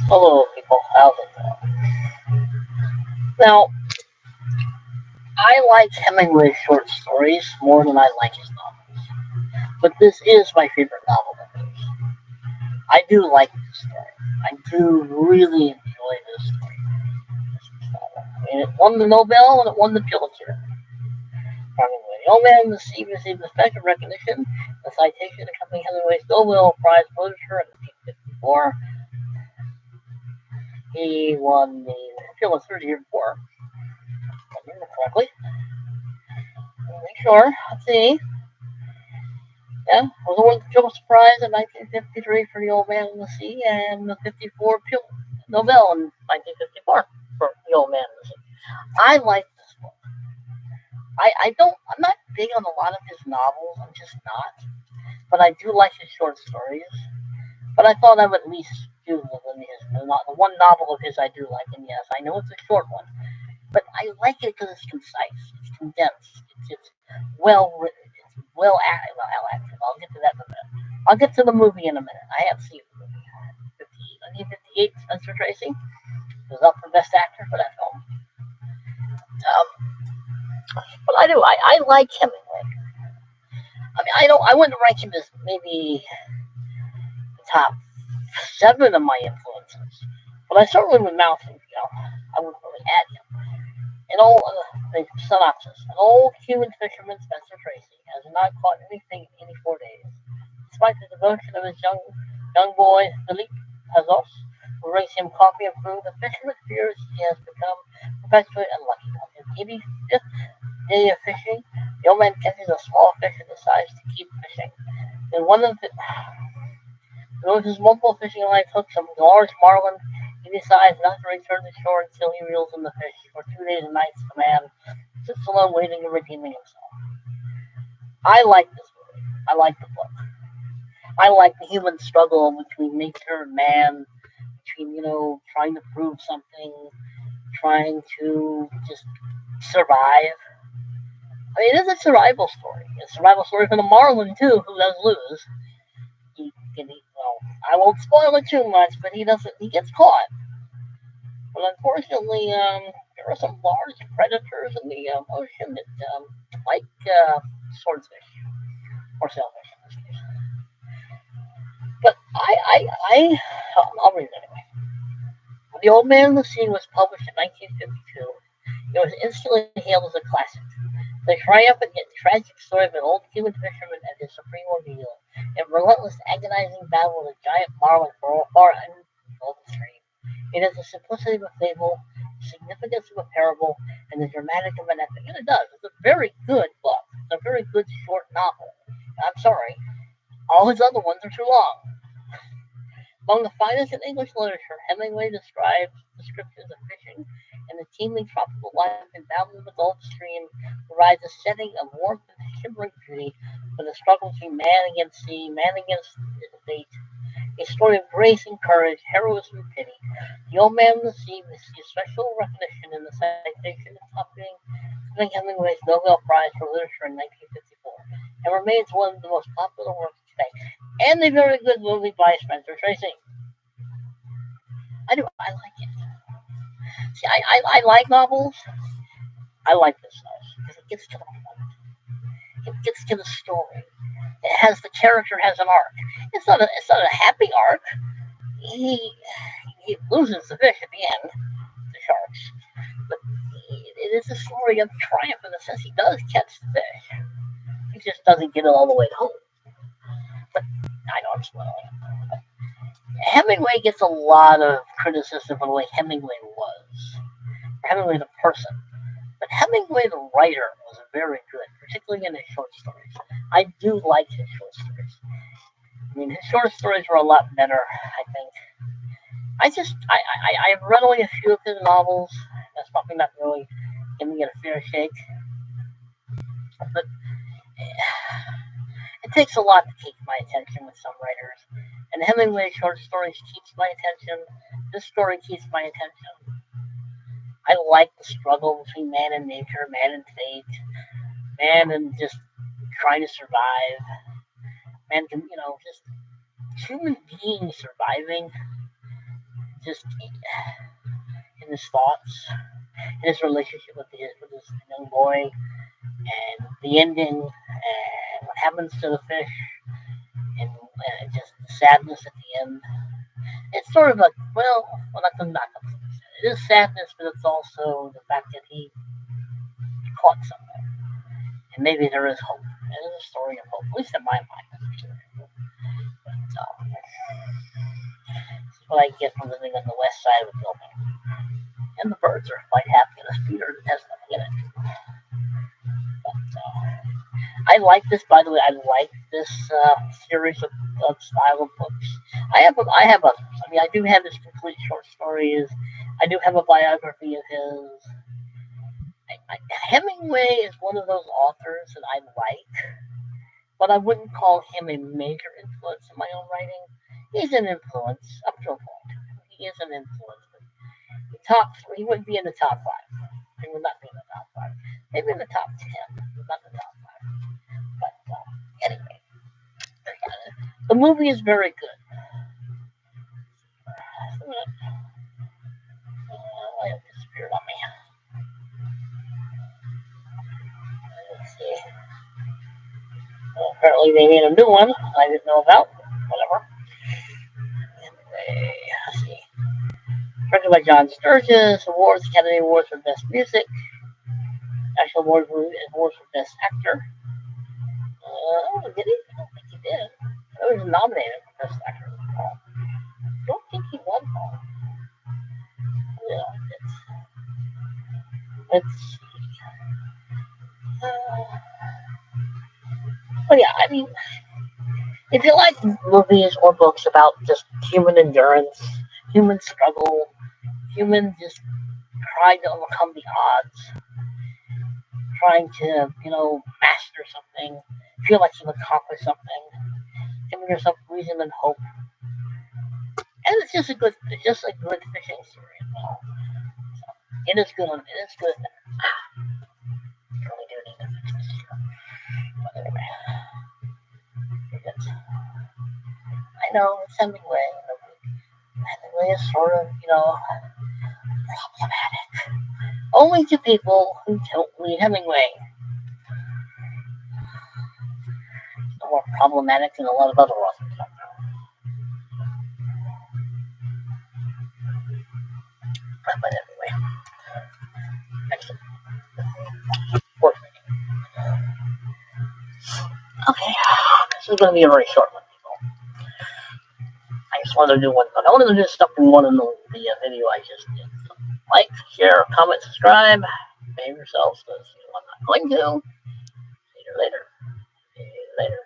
Hello, people. How's it going? Now, I like Hemingway's short stories more than I like his novels, but this is my favorite novel of his. I do like this story. I do really enjoy this story. This novel. I mean, it won the Nobel and it won the Pulitzer. Hemingway. The Old Man in the Sea received the special recognition, the citation accompanying Hemingway's Nobel Prize for Literature in 1954. He won the Pulitzer the year before, if I remember correctly. Make sure. Let's see. Yeah, was awarded the Pulitzer Prize in 1953 for The Old Man in the Sea, and the '54 Nobel in 1954 for The Old Man in the Sea. I like this book. I'm not big on a lot of his novels. I'm just not. But I do like his short stories. But I thought I would at least do the one novel of his I do like, and yes, I know it's a short one, but I like it because it's concise, it's condensed, it's well written, it's well acted. I'll get to that in a minute. I'll get to the movie in a minute. I have seen the movie. 1958, Spencer Tracy was up for Best Actor for that film. But I like Hemingway. I mean, I wouldn't rank him as maybe top seven of my influences, but I certainly would mount him. I wouldn't really add him. The synopsis. An old Cuban fisherman, Spencer Tracy, has not caught anything in 84 days. Despite the devotion of his young boy, Philippe Pazos, who brings him coffee and food, the fisherman fears he has become perpetually unlucky. On his 85th day of fishing, the old man catches a small fish and decides to keep fishing. Then one of his multiple fishing lines hooks a large marlin. He decides not to return to shore until he reels in the fish. For 2 days and nights, the man sits alone waiting and redeeming himself. I like this movie. I like the book. I like the human struggle between nature and man, between, trying to prove something, trying to just survive. I mean, it is a survival story. It's a survival story for the marlin, too, who does lose. I won't spoil it too much, but he gets caught. But unfortunately, there are some large predators in the ocean that like swordfish or sailfish in this case. But I'll read it anyway. When The Old Man in the Sea was published in 1952, it was instantly hailed as a classic. The triumphant yet tragic story of an old Cuban fisherman and his supreme ordeal, a relentless, agonizing battle with a giant marlin far out in the stream. It has the simplicity of a fable, the significance of a parable, and the dramatic of an epic. And it does. It's a very good book. It's a very good short novel. I'm sorry, all his other ones are too long. Among the finest in English literature, Hemingway describes descriptions of fishing and the teeming tropical life embounded in the Gulf Stream provides a setting of warmth and shimmering beauty for the struggle between man against sea, man against fate, a story of grace and courage, heroism and pity. The Old Man in the Sea received special recognition in the citation accompanying Hemingway's Nobel Prize for Literature in 1954 and remains one of the most popular works today. And a very good movie by Spencer Tracy. I like it. See, I like novels. I like this stuff because it gets to the point. It gets to the story. The character has an arc. It's not a happy arc. He he loses the fish at the end, the sharks. But it is a story of triumph in the sense he does catch the fish. He just doesn't get it all the way home. But I know I'm spoiling. Hemingway gets a lot of criticism for the way Hemingway was. Hemingway the person. But Hemingway the writer was very good, particularly in his short stories. I do like his short stories. I mean, his short stories were a lot better, I think. I've read only a few of his novels. That's probably not really giving it a fair shake. But it takes a lot to keep my attention with some writers. And Hemingway's short stories keeps my attention. This story keeps my attention. I like the struggle between man and nature, man and fate, man and just trying to survive, man can, just human beings surviving just in his thoughts, in his relationship with his young boy, and the ending, and what happens to the fish, and just the sadness at the end. It's sort of like, well, not it is sadness, but it's also the fact that he caught something, and maybe there is hope. It is a story of hope, at least in my mind. So, that's what I get from living on the west side of the building. And the birds are quite happy, and this Peter has nothing in it. But I like this, by the way. I like this series of style of books. I do have his complete short stories. I do have a biography of his. Hemingway is one of those authors that I like, but I wouldn't call him a major influence in my own writing. He's an influence up to a point. He is an influence. He wouldn't be in the top five. He would not be in the top five. Maybe in the top 10, but not the top five. But anyway, the movie is very good. It disappeared on me. Let's see. Well, apparently they made a new one I didn't know about. Whatever. Anyway, let's see. Directed by John Sturges. Awards: Academy Awards for Best Music. National Awards for Best Actor. Did he? I don't think he did. He was nominated for Best Actor. I don't think he won though. Yeah, it's but yeah, I mean, if you like movies or books about just human endurance, human struggle, human just trying to overcome the odds, trying to, master something, feel like you've accomplished something, giving yourself reason and hope. And it's just a good fishing story. So it is good. It is good. Really do need to fix this here. But anyway, I know it's Hemingway. Hemingway is sort of, problematic. Only to people who don't read Hemingway. It's more problematic than a lot of other authors out there. But anyway, excellent. Okay, this is going to be a very short one, people. I just wanted to do one. I wanted to do stuff in one of the video I just did. So like, share, comment, subscribe. Behave yourselves, because I'm not going to. See you later. See you later.